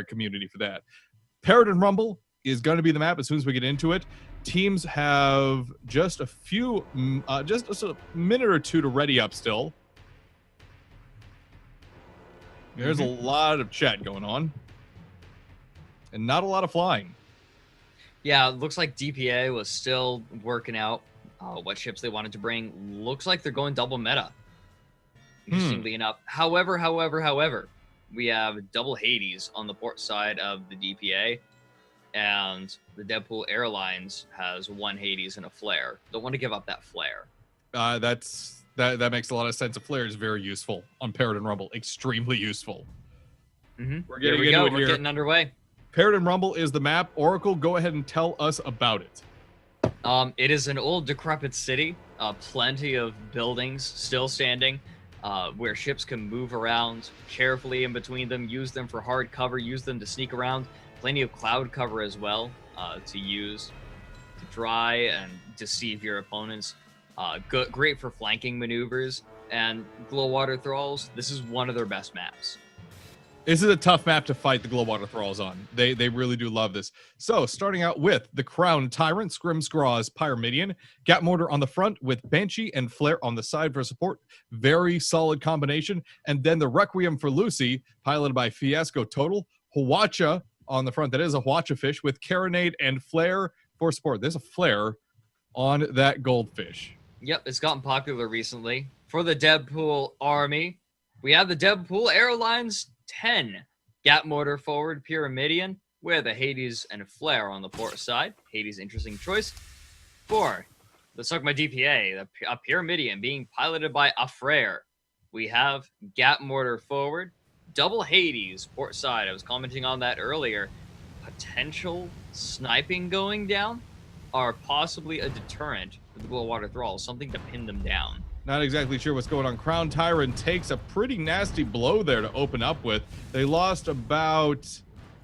community for that. Paradin Rumble is going to be the map as soon as we get into it. Teams have just a minute or two to ready up still. There's a lot of chat going on. And not a lot of flying. Yeah, it looks like DPA was still working out what ships they wanted to bring. Looks like they're going double meta. Interestingly enough. However, we have double Hades on the port side of the DPA. And the Deadpool Airlines has one Hades and a flare. Don't want to give up that flare. That makes a lot of sense. A flare is very useful on Paradin Rumble. Extremely useful. We're getting underway. Paradin Rumble is the map. Oracle, go ahead and tell us about it. It is an old decrepit city. Plenty of buildings still standing, where ships can move around carefully in between them, use them for hard cover, use them to sneak around. Plenty of cloud cover as well to use to try and deceive your opponents. Great for flanking maneuvers. And Glowwater Thralls, this is one of their best maps. This is a tough map to fight the Glowwater Thralls on. They really do love this. So, starting out with the Crown Tyrant, Scrimscraw's Pyramidian, Gap Mortar on the front with Banshee and Flare on the side for support. Very solid combination. And then the Requiem for Lucy, piloted by Fiasco Total. Hwacha on the front. That is a Hwacha fish with Carronade and Flare for support. There's a Flare on that goldfish. Yep, it's gotten popular recently. For the Deadpool army, we have the Deadpool Airlines 10. Gap Mortar forward, Pyramidian, with a Hades and a Flare on the port side. Hades, interesting choice. For the Sugma DPA, a Pyramidian being piloted by a Frere. We have Gap Mortar forward, double Hades, port side. I was commenting on that earlier. Potential sniping going down are possibly a deterrent for the Glowwater Thralls, something to pin them down. Not exactly sure what's going on. Crown Tyrant takes a pretty nasty blow there to open up with. They lost about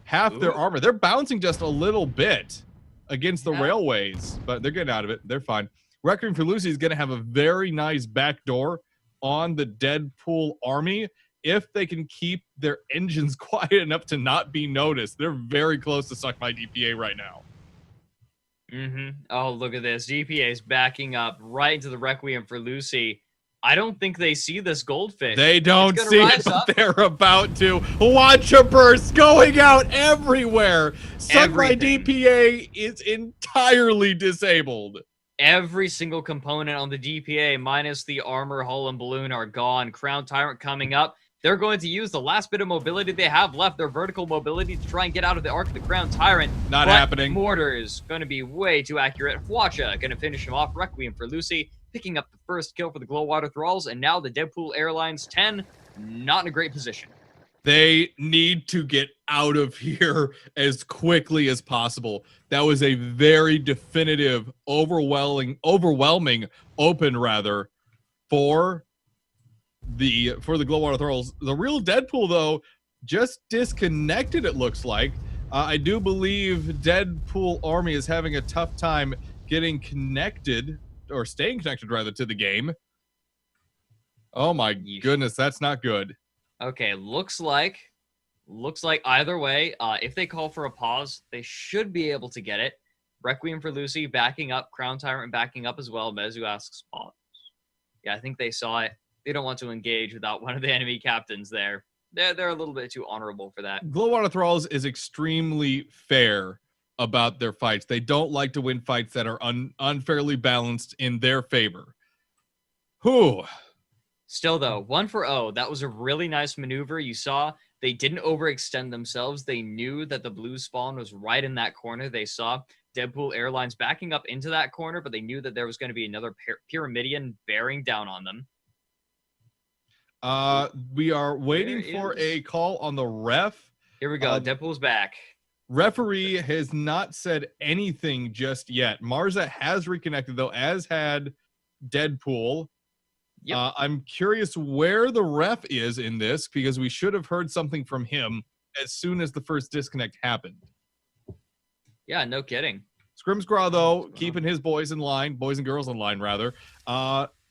half their armor. They're bouncing just a little bit against the railways, but they're getting out of it. They're fine. Requiem for Lucy is going to have a very nice backdoor on the Deadpool army. If they can keep their engines quiet enough to not be noticed, they're very close to suck my DPA right now. Oh, look at this. DPA is backing up right into the Requiem for Lucy. I don't think they see this goldfish. They don't see it, but they're about to. Watch a burst going out everywhere. Suck my DPA is entirely disabled. Every single component on the DPA, minus the armor, hull, and balloon, are gone. Crown Tyrant coming up. They're going to use the last bit of mobility they have left, their vertical mobility, to try and get out of the arc of the Crown Tyrant. Not happening. Mortar's going to be way too accurate. Hwacha going to finish him off. Requiem for Lucy picking up the first kill for the Glowwater Thralls, and now the Deadpool Airlines 10 not in a great position. They need to get out of here as quickly as possible. That was a very definitive, overwhelming open for the Glowwater Thralls. The real Deadpool, though, just disconnected, it looks like. I do believe Deadpool Army is having a tough time getting connected, or staying connected, rather, to the game. Oh my goodness, that's not good. Okay, looks like either way, if they call for a pause, they should be able to get it. Requiem for Lucy backing up, Crown Tyrant backing up as well. Mezu asks pause. Yeah, I think they saw it. They don't want to engage without one of the enemy captains there. They're a little bit too honorable for that. Glowwater Thralls is extremely fair about their fights. They don't like to win fights that are unfairly balanced in their favor. Whew. Still, though, 1-for-0. That was a really nice maneuver. You saw they didn't overextend themselves. They knew that the blue spawn was right in that corner. They saw Deadpool Airlines backing up into that corner, but they knew that there was going to be another Pyramidian bearing down on them. We are waiting for a call on the ref. Here we go. Deadpool's back. Referee has not said anything just yet. Marza has reconnected, though, as had Deadpool. Yep. I'm curious where the ref is in this, because we should have heard something from him as soon as the first disconnect happened. Yeah, no kidding. Scrimscraw, though, keeping his boys and girls in line, rather,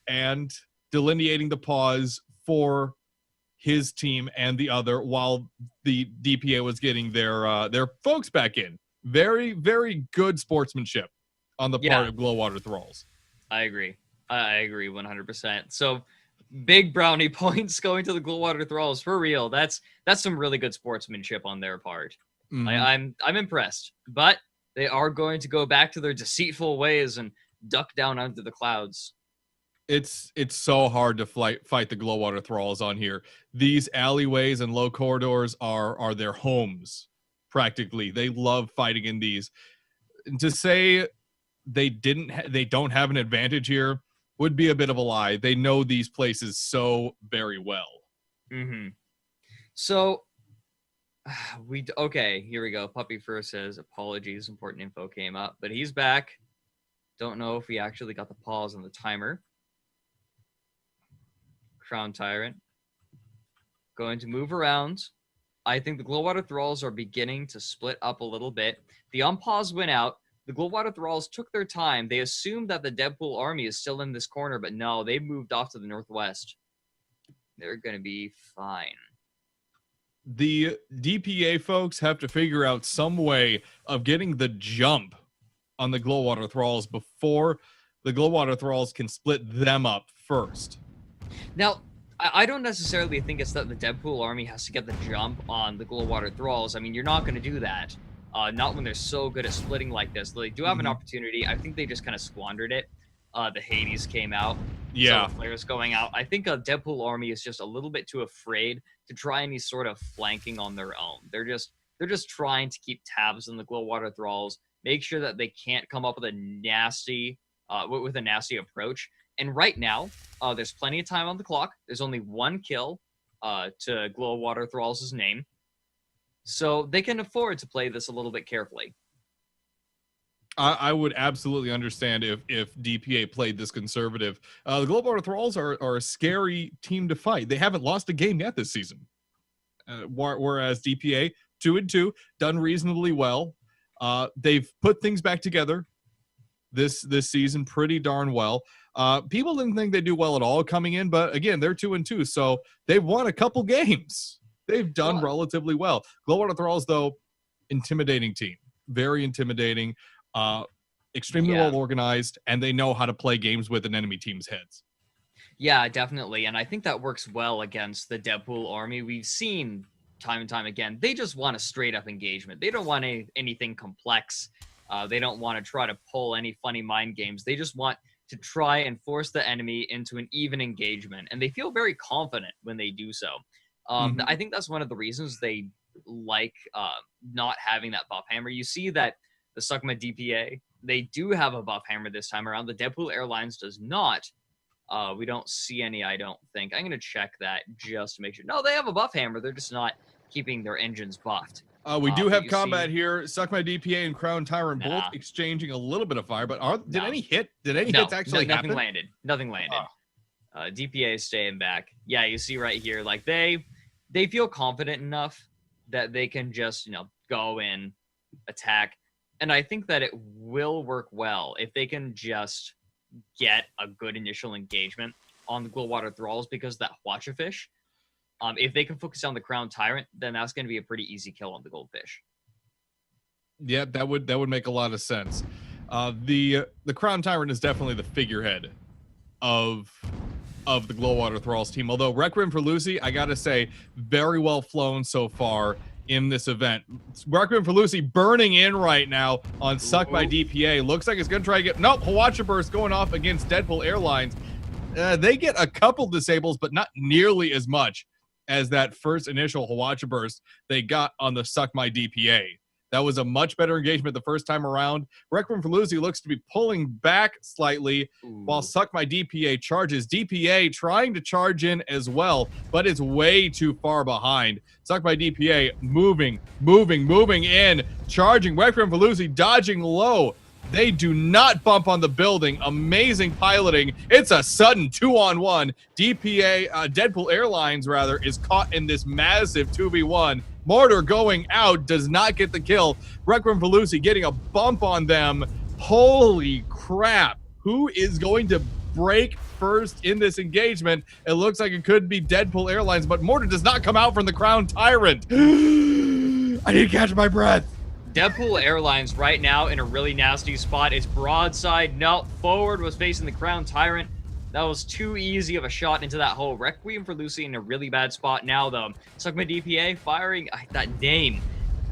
and delineating the pause for his team and the other, while the DPA was getting their folks back in. Very, very good sportsmanship on the part of Glowwater Thralls. I agree. I agree 100%. So big brownie points going to the Glowwater Thralls for real. That's some really good sportsmanship on their part. I'm impressed, but they are going to go back to their deceitful ways and duck down under the clouds. It's so hard to fight the Glowwater Thralls on here. These alleyways and low corridors are their homes, practically. They love fighting in these. And to say they don't have an advantage here would be a bit of a lie. They know these places so very well. So okay, here we go. Puppy Fur says, apologies, important info came up, but he's back. Don't know if we actually got the pause on the timer. Crown Tyrant going to move around. I think the Glowwater Thralls are beginning to split up a little bit. The unpause went out. The Glowwater Thralls took their time. They assumed that the Deadpool army is still in this corner, but no, they moved off to the northwest. They're going to be fine. The DPA folks have to figure out some way of getting the jump on the Glowwater Thralls before the Glowwater Thralls can split them up first. Now, I don't necessarily think it's that the Deadpool army has to get the jump on the Glowwater Thralls. I mean, you're not going to do that. Not when they're so good at splitting like this. They do have an opportunity. I think they just kind of squandered it. The Hades came out. Yeah. So the flares going out. I think a Deadpool army is just a little bit too afraid to try any sort of flanking on their own. They're just trying to keep tabs on the Glowwater Thralls, make sure that they can't come up with a nasty approach. And right now, there's plenty of time on the clock. There's only one kill to Glowwater Thralls' name. So they can afford to play this a little bit carefully. I would absolutely understand if DPA played this conservative. The Glowwater Thralls are a scary team to fight. They haven't lost a game yet this season. Whereas DPA, 2-2, done reasonably well. They've put things back together this season pretty darn well. People didn't think they'd do well at all coming in, but again, they're 2-2, so they've won a couple games. They've done relatively well. Glowwater Thralls, though, intimidating team. Very intimidating. Extremely well organized, and they know how to play games with an enemy team's heads. Yeah, definitely. And I think that works well against the Deadpool army. We've seen time and time again, they just want a straight up engagement. They don't want anything complex. They don't want to try to pull any funny mind games. They just want to try and force the enemy into an even engagement. And they feel very confident when they do so. I think that's one of the reasons they like not having that buff hammer. You see that the Suckma DPA, they do have a buff hammer this time around. The Deadpool Airlines does not. We don't see any, I don't think. I'm going to check that just to make sure. No, they have a buff hammer. They're just not keeping their engines buffed. We do have combat here. Suckma DPA and Crown Tyrant both exchanging a little bit of fire, but did any hits actually happen? Nothing landed. DPA is staying back. Yeah, you see right here, like they feel confident enough that they can just, go in, attack. And I think that it will work well if they can just get a good initial engagement on the Glowwater Thralls, because that Hwachafish, if they can focus on the Crown Tyrant, then that's going to be a pretty easy kill on the Goldfish. Yeah, that would make a lot of sense. The Crown Tyrant is definitely the figurehead of the Glowwater Thralls team. Although Requiem for Lucy, I gotta say, very well flown so far in this event. Requiem for Lucy burning in right now on Suck by DPA. Looks like it's gonna try to get Hwacha Burst going off against Deadpool Airlines. They get a couple disables, but not nearly as much as that first initial Hwacha Burst they got on the Suck My DPA. That was a much better engagement the first time around. Requiem for Lucy looks to be pulling back slightly while Suck My DPA charges. DPA trying to charge in as well, but it's way too far behind. Suck My DPA moving in, charging. Requiem for Lucy dodging low. They do not bump on the building. Amazing piloting. It's a sudden 2-on-1. DPA, Deadpool Airlines rather, is caught in this massive 2v1. Mortar going out, does not get the kill. Requiem for Lucy getting a bump on them. Holy crap. Who is going to break first in this engagement. It looks like it could be Deadpool Airlines, but Mortar does not come out from the Crown Tyrant. I need to catch my breath. Deadpool Airlines right now in a really nasty spot. It's broadside. No, forward was facing the Crown Tyrant. That was too easy of a shot into that hole. Requiem for Lucy in a really bad spot now, though. Sugma DPA firing that name.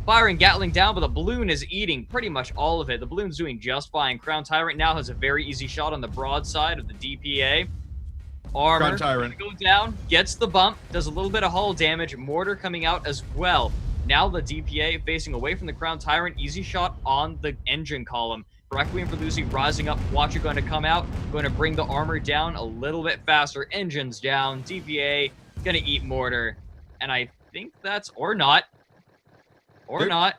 Firing Gatling down, but the balloon is eating pretty much all of it. The balloon's doing just fine. Crown Tyrant now has a very easy shot on the broadside of the DPA. Armor Crown Tyrant goes down, gets the bump, does a little bit of hull damage. Mortar coming out as well. Now the DPA facing away from the Crown Tyrant. Easy shot on the engine column. Requiem for Lucy rising up. Watcher going to come out. Going to bring the armor down a little bit faster. Engines down. DPA going to eat Mortar. And I think that's... Or not. Or not.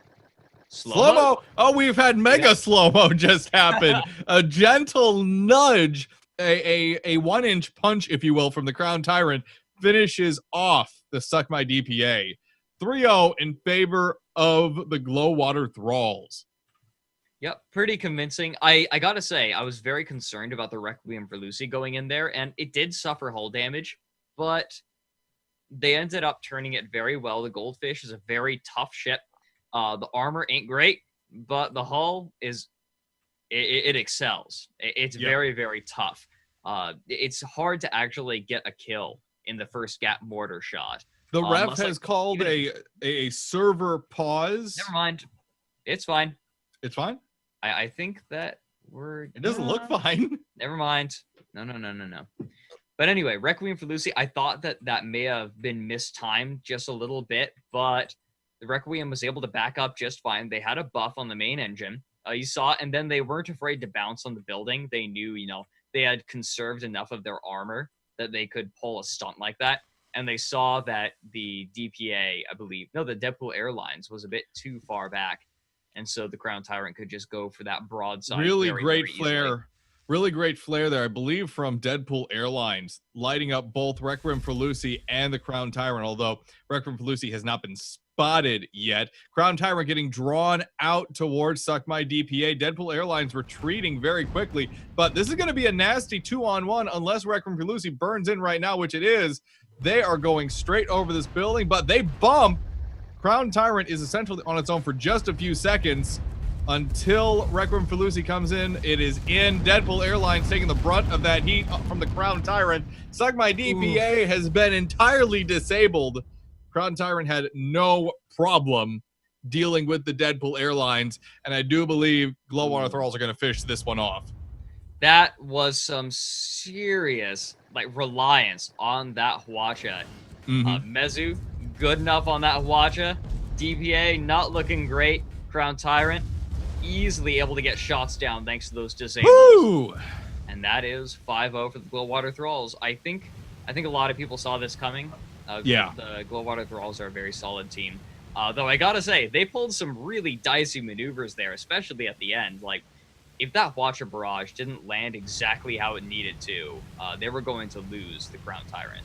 Slow-mo. Oh, we've had mega slow-mo just happen. A gentle nudge. A 1-inch punch, if you will, from the Crown Tyrant finishes off the Suck My DPA. 3-0 in favor of the Glowwater Thralls. Yep, pretty convincing. I gotta say, I was very concerned about the Requiem for Lucy going in there, and it did suffer hull damage, but they ended up turning it very well. The Goldfish is a very tough ship. The armor ain't great, but the hull is... It excels. It's very, very tough. It's hard to actually get a kill in the first Gat Mortar shot. The ref has called a server pause. Never mind. It's fine. It's fine? I think that It doesn't look fine. Never mind. No. But anyway, Requiem for Lucy, I thought that may have been mistimed just a little bit, but the Requiem was able to back up just fine. They had a buff on the main engine. You saw it, and then they weren't afraid to bounce on the building. They knew, they had conserved enough of their armor that they could pull a stunt like that. And they saw that the DPA, the Deadpool Airlines was a bit too far back. And so the Crown Tyrant could just go for that broadside. Really great flare. Really great flare there, I believe, from Deadpool Airlines, lighting up both Requiem for Lucy and the Crown Tyrant, although Requiem for Lucy has not been spotted yet. Crown Tyrant getting drawn out towards Suck My DPA. Deadpool Airlines retreating very quickly, but this is going to be a nasty 2-on-1 unless Requiem for Lucy burns in right now, which it is. They are going straight over this building, but they bump. Crown Tyrant is essentially on its own for just a few seconds until Requiem for Lucy comes in. It is in. Deadpool Airlines taking the brunt of that heat from the Crown Tyrant. Suck My DPA has been entirely disabled. Crown Tyrant had no problem dealing with the Deadpool Airlines, and I do believe Glowwater Thralls are going to finish this one off. That was some serious reliance on that Hwacha. Mezu, good enough on that Hwacha. DPA, not looking great. Crown Tyrant, easily able to get shots down thanks to those disables. Woo! And that is 5-0 for the Glowwater Thralls. I think a lot of people saw this coming. The Glowwater Thralls are a very solid team. Though I gotta say, they pulled some really dicey maneuvers there, especially at the end. If that Hwacha barrage didn't land exactly how it needed to, they were going to lose the Crown Tyrant.